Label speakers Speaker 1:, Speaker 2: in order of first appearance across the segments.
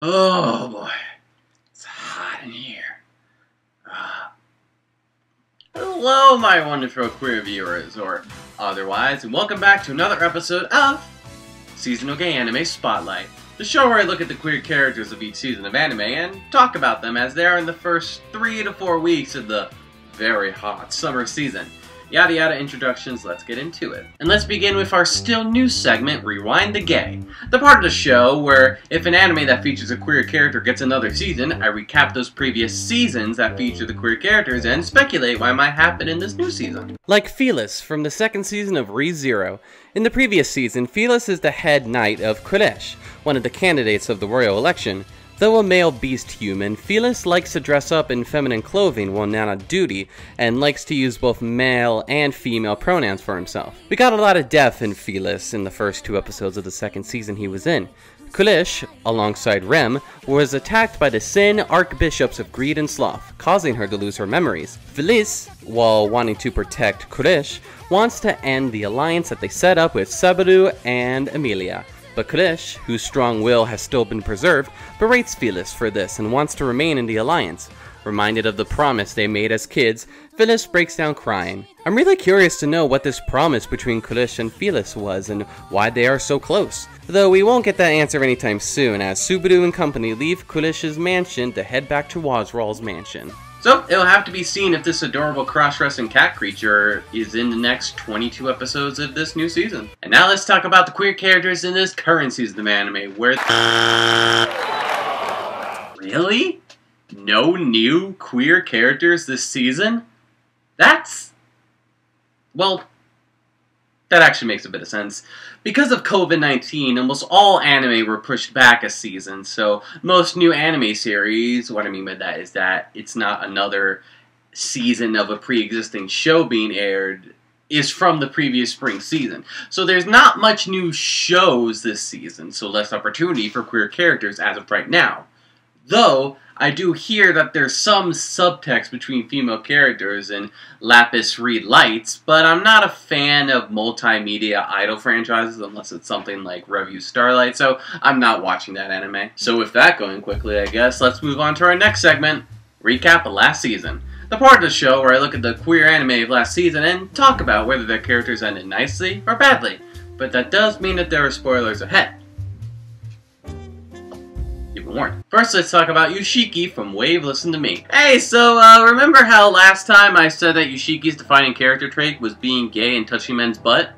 Speaker 1: Oh boy, it's hot in here. Hello, my wonderful queer viewers, or otherwise, and welcome back to another episode of Seasonal Gay Anime Spotlight, the show where I look at the queer characters of each season of anime and talk about them as they are in the first 3 to 4 weeks of the very hot summer season. Yada yada introductions, let's get into it. And let's begin with our still new segment, Rewind the Gay. The part of the show where if an anime that features a queer character gets another season, I recap those previous seasons that feature the queer characters and speculate what might happen in this new season.
Speaker 2: Like Felis from the second season of Re:Zero. In the previous season, Felis is the head knight of Kulesh, one of the candidates of the royal election. Though a male beast human, Felis likes to dress up in feminine clothing while not on duty, and likes to use both male and female pronouns for himself. We got a lot of death in Felis in the first 2 episodes of the second season he was in. Kulesh, alongside Rem, was attacked by the Sin Archbishops of Greed and Sloth, causing her to lose her memories. Felis, while wanting to protect Kulesh, wants to end the alliance that they set up with Subaru and Emilia. But Kulesh, whose strong will has still been preserved, berates Felis for this and wants to remain in the alliance. Reminded of the promise they made as kids, Felis breaks down crying. I'm really curious to know what this promise between Kulesh and Felis was and why they are so close. Though we won't get that answer anytime soon, as Subaru and company leave Kulesh's mansion to head back to Wazral's mansion.
Speaker 1: So, it'll have to be seen if this adorable cross-dressing cat creature is in the next 22 episodes of this new season. And now let's talk about the queer characters in this current season of anime, where... Really? No new queer characters this season? That's... well, that actually makes a bit of sense. Because of COVID-19, almost all anime were pushed back a season, so most new anime series, what I mean by that is that it's not another season of a pre-existing show being aired, is from the previous spring season. So there's not much new shows this season, so less opportunity for queer characters as of right now. Though, I do hear that there's some subtext between female characters in Lapis Read Lights, but I'm not a fan of multimedia idol franchises unless it's something like Revue Starlight, so I'm not watching that anime. So with that going quickly, I guess, let's move on to our next segment, Recap of Last Season. The part of the show where I look at the queer anime of last season and talk about whether their characters ended nicely or badly, but that does mean that there are spoilers ahead. Warned. First, let's talk about Yoshiki from Wave Listen to Me. Hey, so, remember how last time I said that Yoshiki's defining character trait was being gay and touching men's butt?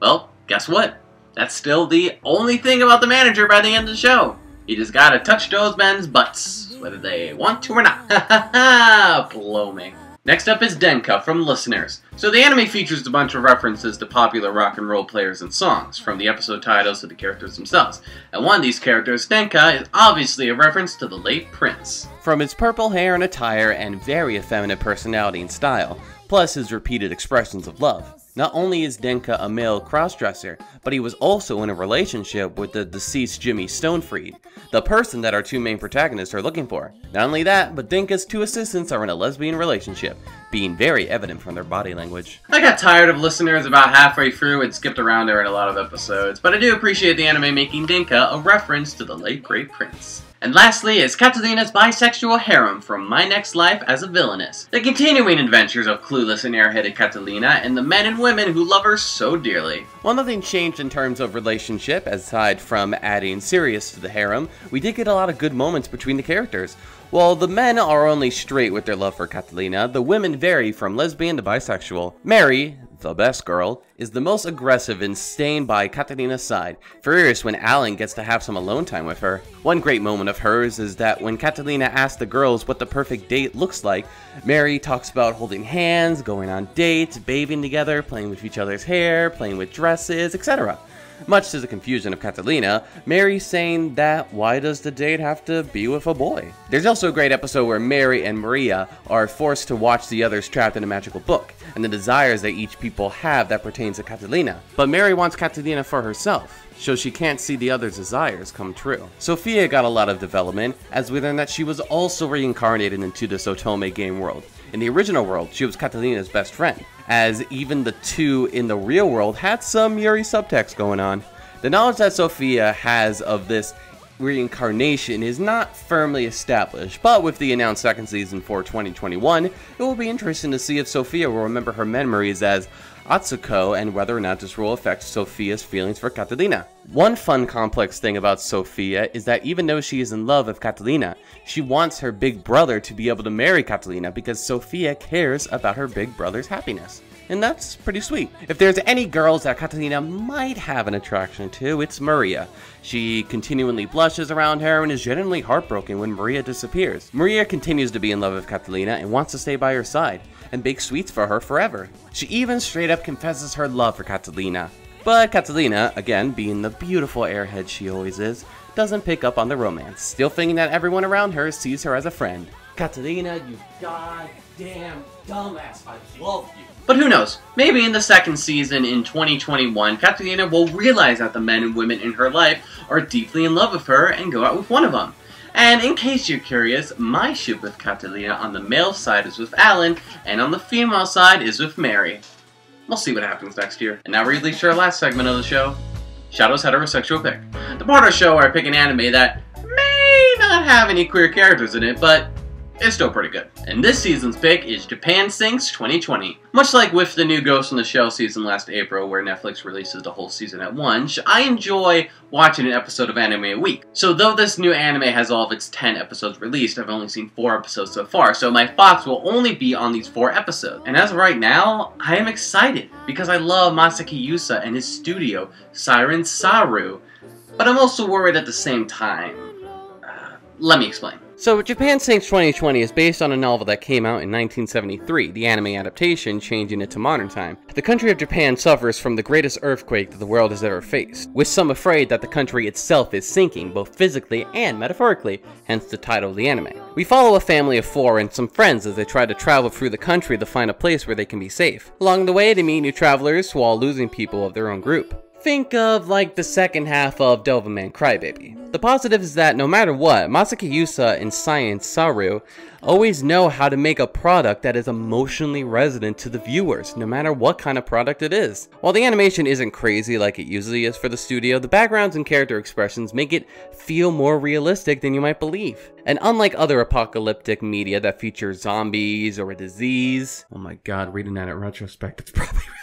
Speaker 1: Well, guess what? That's still the only thing about the manager by the end of the show. He just gotta touch those men's butts, whether they want to or not. Ha ha ha! Blow me. Next up is Denka from Listeners. So the anime features a bunch of references to popular rock and roll players and songs, from the episode titles to the characters themselves. And one of these characters, Denka, is obviously a reference to the late Prince.
Speaker 2: From his purple hair and attire and very effeminate personality and style, plus his repeated expressions of love. Not only is Denka a male crossdresser, but he was also in a relationship with the deceased Jimmy Stonefried, the person that our 2 main protagonists are looking for. Not only that, but Denka's 2 assistants are in a lesbian relationship, being very evident from their body language.
Speaker 1: I got tired of Listeners about halfway through and skipped around there in a lot of episodes, but I do appreciate the anime making Denka a reference to the late great Prince. And lastly is Catalina's bisexual harem from My Next Life as a Villainess. The continuing adventures of clueless and airheaded Catalina and the men and women who love her so dearly.
Speaker 2: While nothing changed in terms of relationship, aside from adding Sirius to the harem, we did get a lot of good moments between the characters. While the men are only straight with their love for Catalina, the women vary from lesbian to bisexual. Mary, the best girl, is the most aggressive in staying by Catalina's side, furious when Alan gets to have some alone time with her. One great moment of hers is that when Catalina asks the girls what the perfect date looks like, Mary talks about holding hands, going on dates, bathing together, playing with each other's hair, playing with dresses, etc. Much to the confusion of Catalina, Mary's saying that why does the date have to be with a boy? There's also a great episode where Mary and Maria are forced to watch the others trapped in a magical book, and the desires that each people have that pertains to Catalina. But Mary wants Catalina for herself, so she can't see the others' desires come true. Sophia got a lot of development, as we learned that she was also reincarnated into the Sotome game world. In the original world, she was Catalina's best friend, as even the 2 in the real world had some Yuri subtext going on. The knowledge that Sophia has of this reincarnation is not firmly established, but with the announced second season for 2021, it will be interesting to see if Sophia will remember her memories as Atsuko and whether or not this will affect Sophia's feelings for Catalina. One fun complex thing about Sophia is that even though she is in love with Catalina, she wants her big brother to be able to marry Catalina because Sophia cares about her big brother's happiness. And that's pretty sweet. If there's any girls that Catalina might have an attraction to, it's Maria. She continually blushes around her and is genuinely heartbroken when Maria disappears. Maria continues to be in love with Catalina and wants to stay by her side, and bake sweets for her forever. She even straight up confesses her love for Catalina. But Catalina, again being the beautiful airhead she always is, doesn't pick up on the romance, still thinking that everyone around her sees her as a friend. Catalina, you goddamn dumbass, I love you.
Speaker 1: But who knows, maybe in the second season in 2021, Catalina will realize that the men and women in her life are deeply in love with her and go out with one of them. And in case you're curious, my ship with Catalina on the male side is with Alan, and on the female side is with Mary. We'll see what happens next year. And now we lead to our last segment of the show, Shadow's Heterosexual Pick. The part of the show where I pick an anime that may not have any queer characters in it, but it's still pretty good. And this season's pick is Japan Sinks 2020. Much like with the new Ghost in the Shell season last April, where Netflix releases the whole season at once, I enjoy watching an episode of anime a week. So though this new anime has all of its 10 episodes released, I've only seen 4 episodes so far, so my thoughts will only be on these 4 episodes. And as of right now, I am excited, because I love Masaki Yusa and his studio, Siren Saru. But I'm also worried at the same time. Let me explain.
Speaker 2: So, Japan Sinks 2020 is based on a novel that came out in 1973, the anime adaptation changing it to modern time. The country of Japan suffers from the greatest earthquake that the world has ever faced, with some afraid that the country itself is sinking, both physically and metaphorically, hence the title of the anime. We follow a family of 4 and some friends as they try to travel through the country to find a place where they can be safe. Along the way, they meet new travelers while losing people of their own group. Think of like the second half of Devilman Crybaby. The positive is that no matter what, Masaki Yusa and Science Saru always know how to make a product that is emotionally resonant to the viewers, no matter what kind of product it is. While the animation isn't crazy like it usually is for the studio, the backgrounds and character expressions make it feel more realistic than you might believe. And unlike other apocalyptic media that feature zombies or a disease, oh my god, reading that in retrospect, it's probably really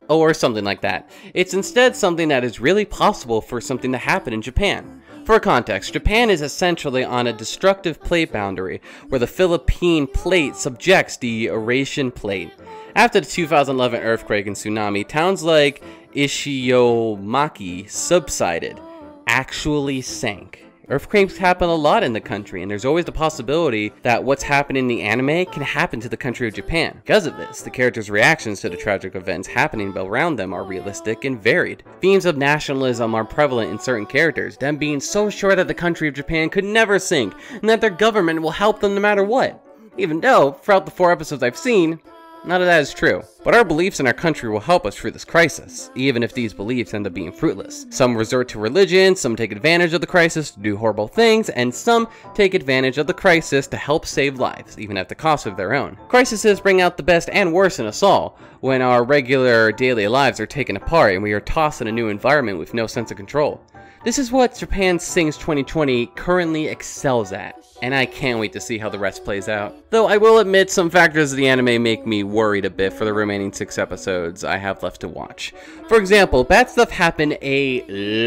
Speaker 2: or something like that. It's instead something that is really possible for something to happen in Japan. For context, Japan is essentially on a destructive plate boundary where the Philippine plate subjects the Eurasian plate. After the 2011 earthquake and tsunami, towns like Ishinomaki subsided, actually sank. Earthquakes happen a lot in the country, and there's always the possibility that what's happening in the anime can happen to the country of Japan. Because of this, the characters' reactions to the tragic events happening around them are realistic and varied. Themes of nationalism are prevalent in certain characters, them being so sure that the country of Japan could never sink, and that their government will help them no matter what. Even though, throughout the 4 episodes I've seen, none of that is true. But our beliefs in our country will help us through this crisis, even if these beliefs end up being fruitless. Some resort to religion, some take advantage of the crisis to do horrible things, and some take advantage of the crisis to help save lives, even at the cost of their own. Crises bring out the best and worst in us all, when our regular daily lives are taken apart and we are tossed in a new environment with no sense of control. This is what Japan Sinks 2020 currently excels at, and I can't wait to see how the rest plays out. Though I will admit some factors of the anime make me worried a bit for the remaining 6 episodes I have left to watch. For example, bad stuff happened a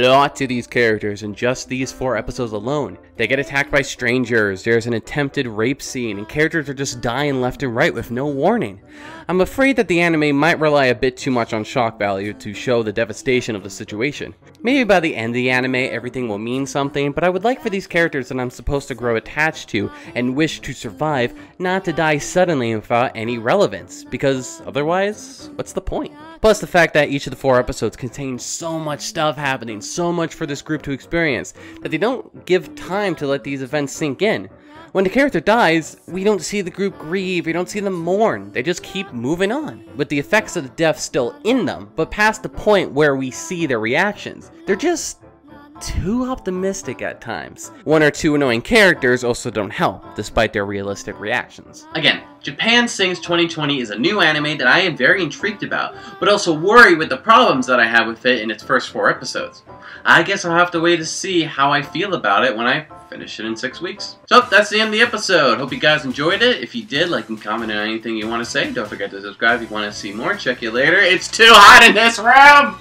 Speaker 2: lot to these characters in just these 4 episodes alone. They get attacked by strangers, there's an attempted rape scene, and characters are just dying left and right with no warning. I'm afraid that the anime might rely a bit too much on shock value to show the devastation of the situation. Maybe by the end of the anime everything will mean something, but I would like for these characters that I'm supposed to grow attached to and wish to survive not to die suddenly without any relevance, because otherwise, what's the point? Plus the fact that each of the 4 episodes contain so much stuff happening, so much for this group to experience, that they don't give time to let these events sink in. When the character dies, we don't see the group grieve, we don't see them mourn, they just keep moving on, with the effects of the death still in them, but past the point where we see their reactions. They're just too optimistic at times. 1 or 2 annoying characters also don't help, despite their realistic reactions.
Speaker 1: Again, Japan Sings 2020 is a new anime that I am very intrigued about, but also worried with the problems that I have with it in its first 4 episodes. I guess I'll have to wait to see how I feel about it when I finish it in 6 weeks. So, that's the end of the episode. Hope you guys enjoyed it. If you did, like and comment on anything you want to say. Don't forget to subscribe if you want to see more. Check you later. It's too hot in this room!